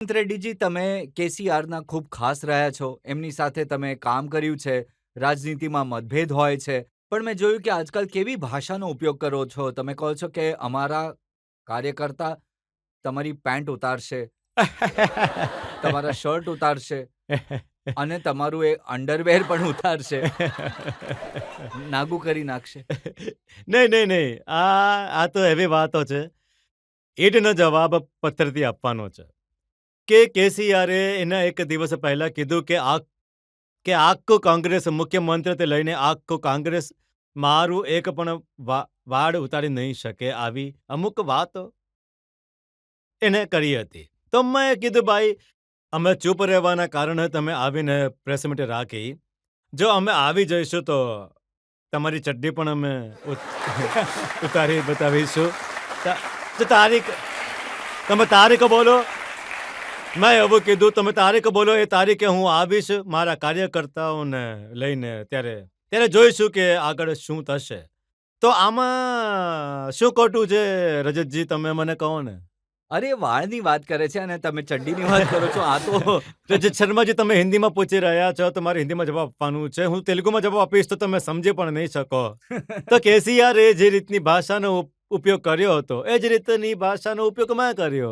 જયંત રેડ્ડીજી, તમે કેસીઆરના ખૂબ ખાસ રહ્યા છો. એમની સાથે તમે કામ કર્યું છે. રાજનીતિમાં મતભેદ હોય છે. પણ મેં જોયું કે આજકાલ કેવી ભાષાનો ઉપયોગ કરો છો. તમે કહો છો કે અમારા કાર્યકર્તા તમારી પેન્ટ ઉતારશે, તમારા શર્ટ ઉતારશે અને તમારું એ અંડરવેર પણ ઉતારશે. નાગું કરી નાખશે. નહીં નહીં નહીં આ તો એવી વાતો છે. ઈંટનો જવાબ પથ્થરથી આપવાનો છે. કે કેસીઆરે એના એક દિવસ પહેલા કીધું કે આખું કોંગ્રેસ, મુખ્યમંત્રીથી લઈને આખું કોંગ્રેસ મારું એક પણ વાળ ઉતારી નહીં શકે, આવી અમુક વાતો એને કરી હતી. તો મેં કીધું, ભાઈ અમે ચૂપ રહેવાના કારણે તમે આવીને પ્રેસ મીટ રાખી. જો અમે આવી જઈશું તો તમારી ચડ્ડી પણ અમે ઉતારી બતાવીશું. તમે તારીખ બોલો. મેં એવું કીધું, તમે તારીખ બોલો, એ તારીખે હું આવીશ મારા કાર્યકર્તાઓને લઈને. ત્યારે જોઈશું કે આગળ શું થશે. તો આમાં શું ખોટું છે રજતજી, તમે મને કહો ને. અરે, વાળની વાત કરે છે અને તમે ચડ્ડીની વાત કરો છો. આ તો રજત શર્માજી, તમે હિન્દીમાં પૂછી રહ્યા છો, તમારે હિન્દીમાં જવાબ આપવાનું છે. હું તેલુગુમાં જવાબ આપીશ તો તમે સમજી પણ નહીં શકો. તો કેસીઆર જે રીતની ભાષાનો ઉપયોગ કર્યો હતો, એ જ રીતની ભાષાનો ઉપયોગ મેં કર્યો.